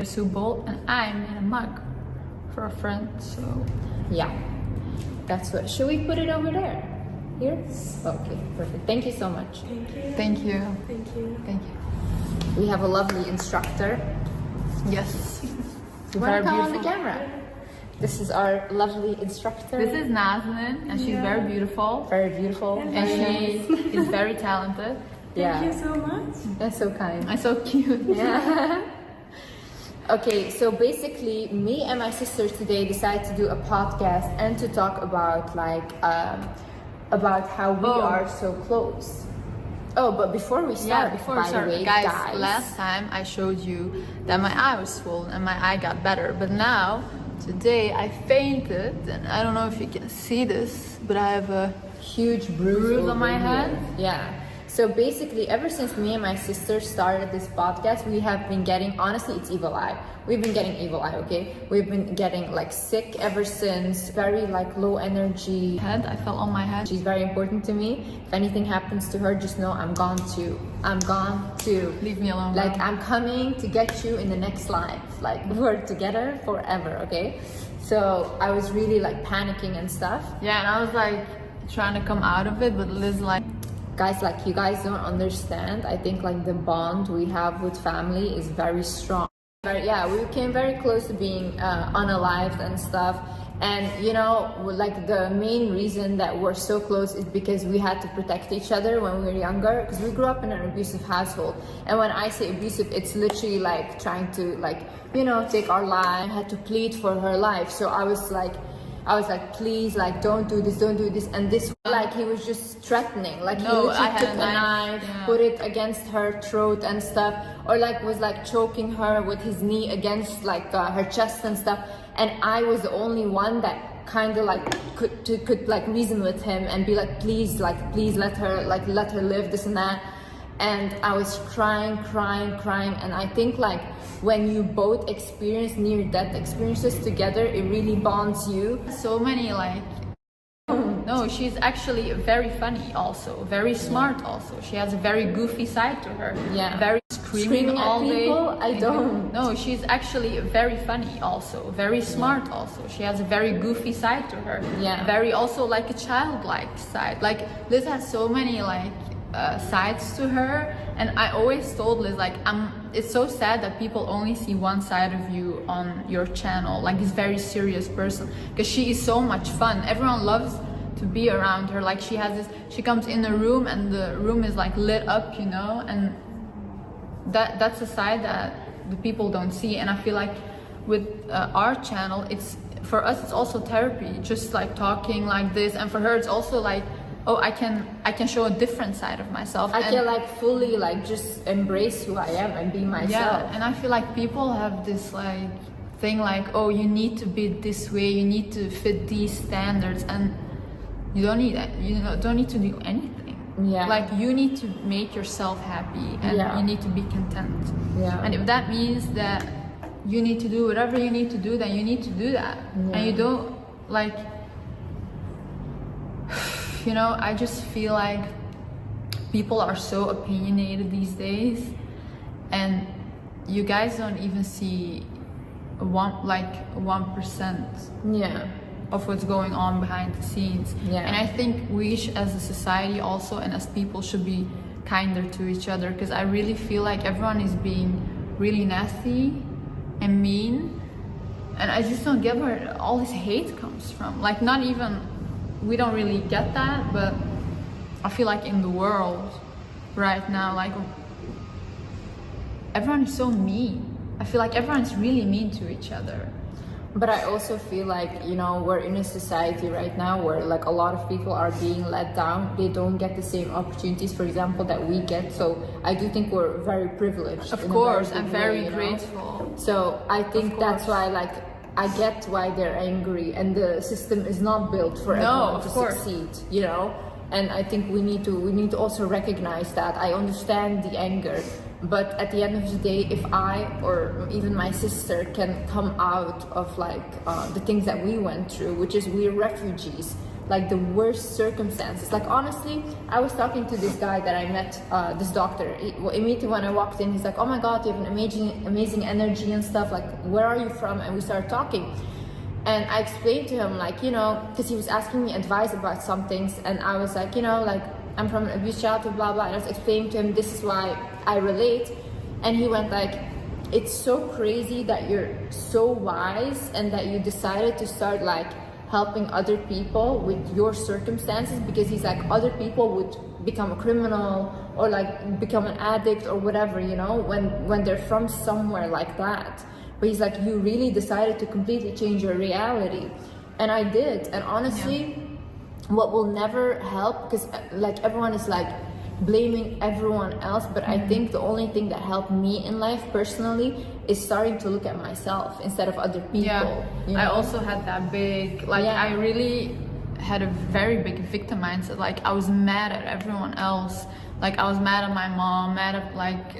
a soup bowl, and I made a mug for a friend. So yeah, that's what. Should we put it over there? Here? Okay, perfect. Thank you so much. Thank you. thank you. Thank you. Thank you. We have a lovely instructor. Yes. You want to come on the camera? This is our lovely instructor. This is Nazanin, and she's very beautiful. Very beautiful. And she is very talented. Thank you so much. That's so kind. And so cute. Yeah. Okay, so basically, me and my sister today decided to do a podcast and to talk about about how we are so close. Oh, but before we start, by the way, guys, last time I showed you that my eye was swollen and my eye got better, but now today I fainted, and I don't know if you can see this, but I have a huge bruise on my head. Yeah. So basically, ever since me and my sister started this podcast, we have been getting, honestly, it's evil eye. We've been getting evil eye, okay? We've been getting like sick ever since, very like low energy. I fell on my head. She's very important to me. If anything happens to her, just know I'm gone too. I'm gone too. Leave me alone. Like, I'm coming to get you in the next life. Like, we're together forever, okay? So I was really like panicking and stuff. Yeah, and I was like trying to come out of it, but Liz like, guys, like, you guys don't understand. I think like the bond we have with family is very strong. But yeah, we came very close to being unalived and stuff. And you know, like the main reason that we're so close is because we had to protect each other when we were younger, because we grew up in an abusive household. And when I say abusive, it's literally like trying to, like, you know, take our life. I had to plead for her life. So I was like, please, like, don't do this. And this, like, he was just threatening. Like, he literally took a knife, put it against her throat and stuff, or like was like choking her with his knee against like her chest and stuff. And I was the only one that kind of like could like reason with him and be like, please let her live, this and that. And I was crying, and I think like when you both experience near-death experiences together, it really bonds you. So many like, no, she's actually very funny also, very smart also. She has a very goofy side to her. Yeah. Very screaming all day. I don't. No, she's actually very funny also, very smart also. She has a very goofy side to her. Yeah. Very also like a childlike side. Like Liz has so many like sides to her, and I always told Liz like, it's so sad that people only see one side of you on your channel, like this very serious person, because she is so much fun. Everyone loves to be around her. Like, she has this, she comes in a room and the room is like lit up, you know, and that's a side that the people don't see. And I feel like with our channel, it's, for us, it's also therapy, just like talking like this, and for her it's also like, oh, I can show a different side of myself. I can like fully like just embrace who I am and be myself. Yeah, and I feel like people have this like thing like, oh, you need to be this way, you need to fit these standards, and you don't need that. You don't need to do anything. Yeah. Like, you need to make yourself happy, and you need to be content. Yeah. And if that means that you need to do whatever you need to do, then you need to do that. Yeah. And you don't like, you know, I just feel like people are so opinionated these days, and you guys don't even see 1% Yeah. of what's going on behind the scenes. Yeah. And I think we as a society also, and as people, should be kinder to each other, because I really feel like everyone is being really nasty and mean, and I just don't get where all this hate comes from. Like, not even, we don't really get that, but I feel like in the world right now, like, everyone is so mean. I feel like everyone's really mean to each other. But I also feel like, you know, we're in a society right now where like a lot of people are being let down. They don't get the same opportunities, for example, that we get. So I do think we're very privileged. Of course, I'm very grateful. So I think that's why, like, I get why they're angry, and the system is not built for everyone to succeed, you know. And I think we need to also recognize that. I understand the anger, but at the end of the day, if I or even my sister can come out of like the things that we went through, which is we're refugees, like the worst circumstances. Like honestly, I was talking to this guy that I met, this doctor. Immediately when I walked in, he's like, "Oh my God, you have an amazing energy and stuff. Like, where are you from?" And we started talking. And I explained to him, like, you know, because he was asking me advice about some things, and I was like, you know, like, I'm from an abused childhood, blah blah. And I was explaining to him, this is why I relate. And he went like, it's so crazy that you're so wise and that you decided to start like helping other people with your circumstances, because he's like, other people would become a criminal or like become an addict or whatever, you know, when they're from somewhere like that. But he's like, you really decided to completely change your reality. And I did. And honestly, what will never help, because like everyone is like blaming everyone else, but I think the only thing that helped me in life personally is starting to look at myself instead of other people. Yeah, you know? I also had that big, like, I really had a very big victim mindset. Like, I was mad at everyone else. Like, I was mad at my mom, mad at like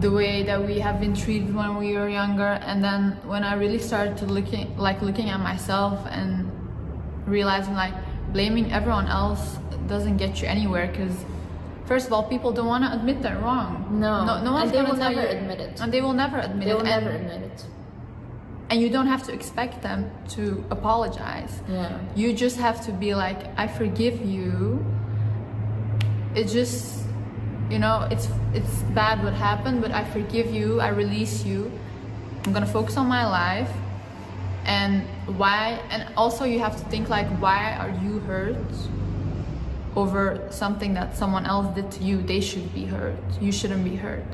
the way that we have been treated when we were younger. And then when I really started to looking at myself and realizing like blaming everyone else doesn't get you anywhere, because first of all, people don't want to admit they're wrong. No one's and they gonna will tell never you, admit it. and they will never admit it. They will never admit it. And you don't have to expect them to apologize. Yeah. You just have to be like, I forgive you. It just, you know, it's bad what happened, but I forgive you. I release you. I'm gonna focus on my life. And why? And also you have to think like, why are you hurt over something that someone else did to you? They should be hurt. You shouldn't be hurt.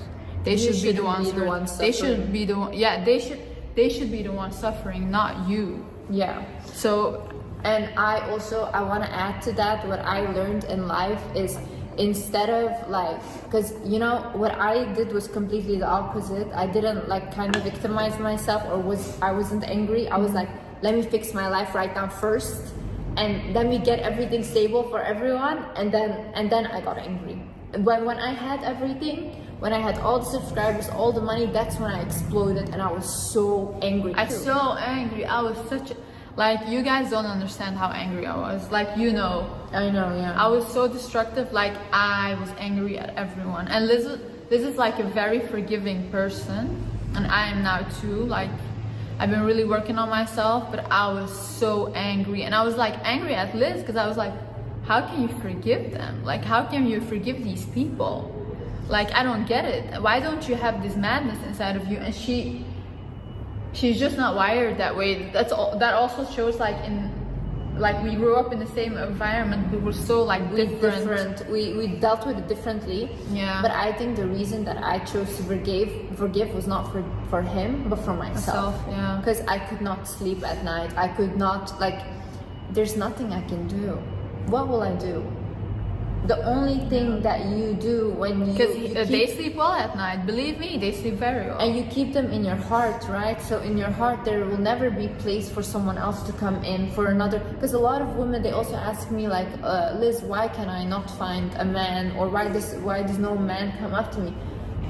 They should be the ones hurt. They should be the one. Yeah, they should be the ones suffering, not you. Yeah. So, and I want to add to that, what I learned in life is, instead of like, because you know what I did was completely the opposite. I didn't like kind of victimize myself, or I wasn't angry. I was like, let me fix my life right now first, and let me get everything stable for everyone, and then I got angry. When I had everything, when I had all the subscribers, all the money, that's when I exploded, and I was so angry. I was so angry. I was such a, like, you guys don't understand how angry I was. Like, you know. I know, yeah. I was so destructive. Like, I was angry at everyone. And Liz is like a very forgiving person, and I am now too. Like, I've been really working on myself, but I was so angry. And I was like angry at Liz because I was like, how can you forgive them? Like, how can you forgive these people? Like, I don't get it. Why don't you have this madness inside of you? And she's just not wired that way. That's all. That also shows like we grew up in the same environment, but we're so like different. We dealt with it differently. Yeah. But I think the reason that I chose to forgive was not for him, but for myself. Yeah. Because I could not sleep at night. I could not, like, there's nothing I can do. What will I do? The only thing that you do when you... Because they sleep well at night. Believe me, they sleep very well. And you keep them in your heart, right? So in your heart, there will never be place for someone else to come in, for another... Because a lot of women, they also ask me like, Liz, why can I not find a man? Or why does no man come up to me?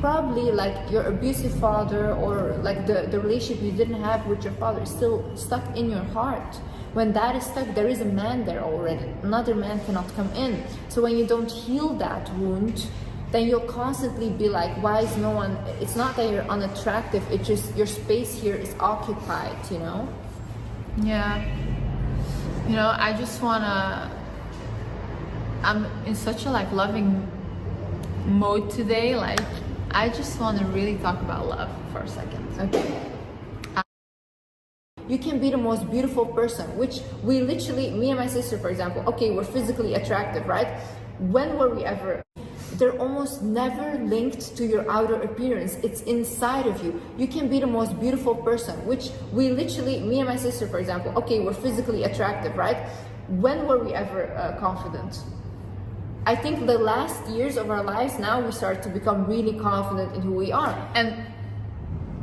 Probably like your abusive father, or like the relationship you didn't have with your father is still stuck in your heart. When that is stuck, there is a man there already. Another man cannot come in. So when you don't heal that wound, then you'll constantly be like, why is no one... It's not that you're unattractive, it's just your space here is occupied, you know? Yeah. You know, I just wanna... I'm in such a like loving mode today. Like, I just want to really talk about love for a second. Okay. You can be the most beautiful person, which we literally, me and my sister, for example, okay, we're physically attractive, right? When were we ever? They're almost never linked to your outer appearance. It's inside of you. You can be the most beautiful person, which we literally, me and my sister, for example, okay, we're physically attractive, right? When were we ever confident? I think the last years of our lives, now we start to become really confident in who we are. And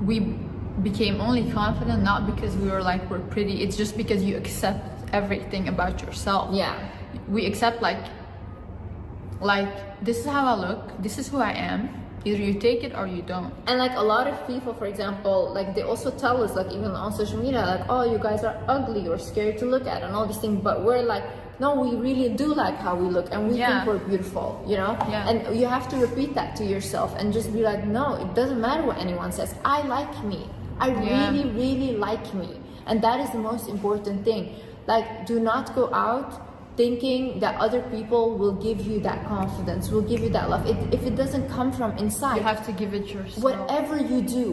we became only confident not because we were like, we're pretty. It's just because you accept everything about yourself. Yeah. We accept like this is how I look, this is who I am, Either you take it or you don't. And like a lot of people, for example, like they also tell us, like even on social media, like, oh, you guys are ugly or scary to look at and all these things, but we're like, no, we really do like how we look and we think we're beautiful, you know? Yeah. And you have to repeat that to yourself and just be like, no, it doesn't matter what anyone says. I like me. I really, really like me. And that is the most important thing. Like, do not go out thinking that other people will give you that confidence, will give you that love. If it doesn't come from inside, you have to give it yourself. Whatever you do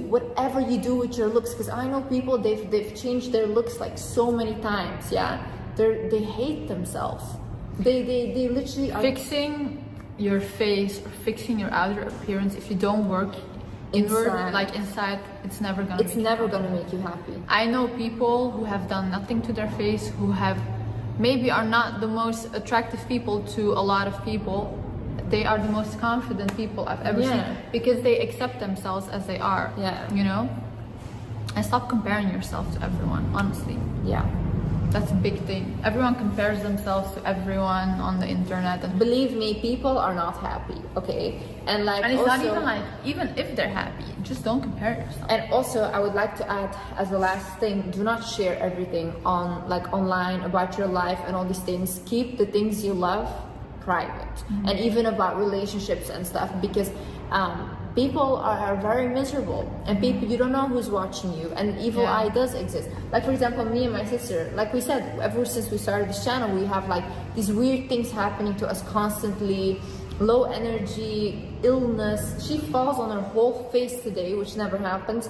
with your looks, because I know people, they've changed their looks like so many times. They hate themselves. They literally are fixing your face or fixing your outer appearance. If you don't work inward, like inside, it's never gonna make you happy. I know people who have done nothing to their face, who have maybe are not the most attractive people to a lot of people. They are the most confident people I've ever seen, because they accept themselves as they are. You know? And stop comparing yourself to everyone, honestly. That's a big thing. Everyone compares themselves to everyone on the internet, and believe me, people are not happy, okay? And like, and it's also, not even like, even if they're happy, just don't compare yourself. And also, I would like to add as the last thing, do not share everything on like online about your life and all these things. Keep the things you love private, and even about relationships and stuff, because people are very miserable, and people, you don't know who's watching you, and evil eye does exist. Like for example, me and my sister, like we said, ever since we started this channel, we have like these weird things happening to us constantly. Low energy, illness. She falls on her whole face today, which never happens,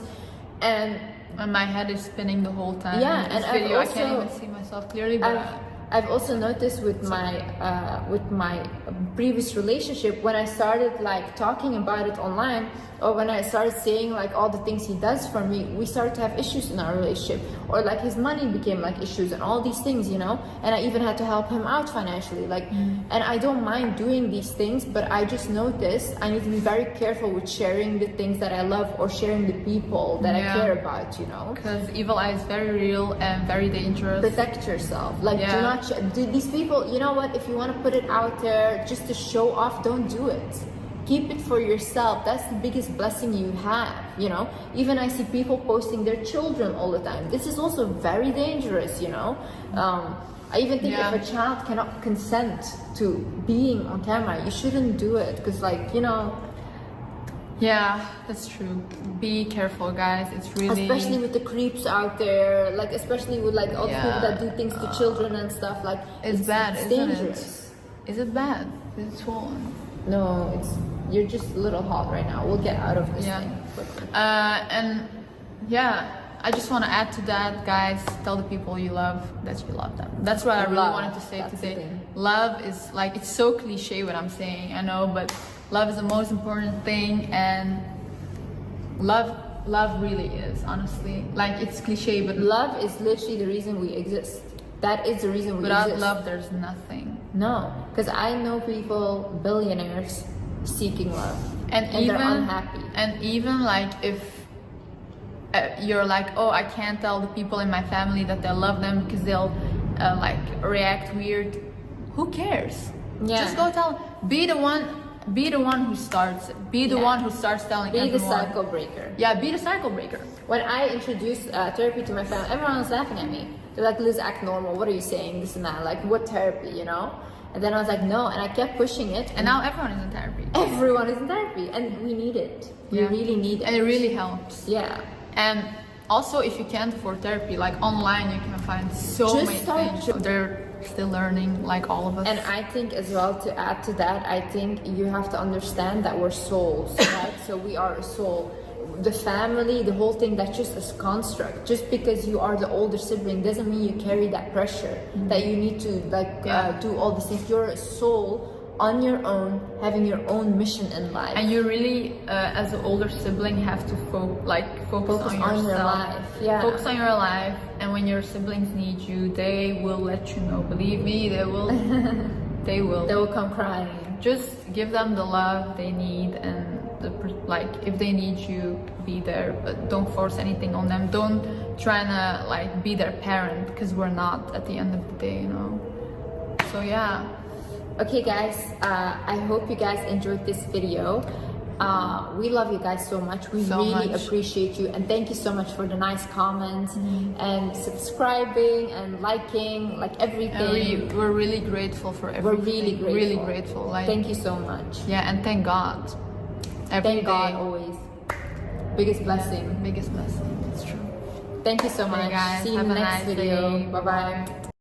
and my head is spinning the whole time. And this video, I can't even see myself clearly, but I've also noticed with my previous relationship, when I started like talking about it online, or when I started saying like all the things he does for me, we started to have issues in our relationship, or like his money became like issues and all these things, you know. And I even had to help him out financially, like and I don't mind doing these things, but I just noticed I need to be very careful with sharing the things that I love or sharing the people that I care about, you know, because evil eye is very real and very dangerous. Protect yourself. Like do not do these people, you know what, if you want to put it out there just to show off, don't do it. Keep it for yourself. That's the biggest blessing you have, you know. Even I see people posting their children all the time. This is also very dangerous, you know. I even think if a child cannot consent to being on camera, you shouldn't do it, because like, you know. Yeah, that's true. Be careful, guys. It's really, especially with the creeps out there, like especially with like all the people that do things to children and stuff, like it's bad, it's isn't dangerous. Is it bad? Is it swollen? No, you're just a little hot right now. We'll get out of this thing quickly. And I just want to add to that, guys. Tell the people you love that you love them. That's what I really wanted to say today. Love is like, it's so cliche what I'm saying, I know, but love is the most important thing, and love really is, honestly. Like, it's cliche, but love is literally the reason we exist. That is the reason we exist. Without love, there's nothing. No, because I know people, billionaires, seeking love, and even, they're unhappy. And even like if you're like, oh, I can't tell the people in my family that I love them because they'll like react weird. Who cares? Just go tell. Be the one who starts it. Be the one who starts telling everyone. Be the cycle breaker. Yeah, be the cycle breaker. When I introduced therapy to my family, everyone was laughing at me. They're like, Liz, act normal. What are you saying? This and that. Like, what therapy, you know? And then I was like, no. And I kept pushing it. And now everyone is in therapy. Everyone is in therapy. And we need it. We really need it. And it really helps. Yeah. And also, if you can't afford therapy, like online, you can find so many things. They're still learning, like all of us. And I think as well, to add to that, I think you have to understand that we're souls, right? So we are a soul. The family, the whole thing, that's just a construct. Just because you are the older sibling doesn't mean you carry that pressure that you need to like do all these things. You're a soul on your own, having your own mission in life. And you really, as an older sibling, have to focus on yourself. Your life. Yeah. Focus on your life, and when your siblings need you, they will let you know. Believe me, they will. They will. They will come crying. Just give them the love they need, and like if they need you, be there. But don't force anything on them. Don't try to like be their parent, because we're not at the end of the day, you know. So yeah. Okay guys, I hope you guys enjoyed this video. We love you guys so much. We So really much. appreciate you, and thank you so much for the nice comments and subscribing and liking, like everything. We're really grateful for everything. We're really grateful. Really grateful. Like, Thank you so much. yeah, and thank God. Every Thank God day. always. Biggest blessing. Biggest blessing. It's true. Thank you so much. Okay, guys, See you in have the a next nice video. day. Bye bye.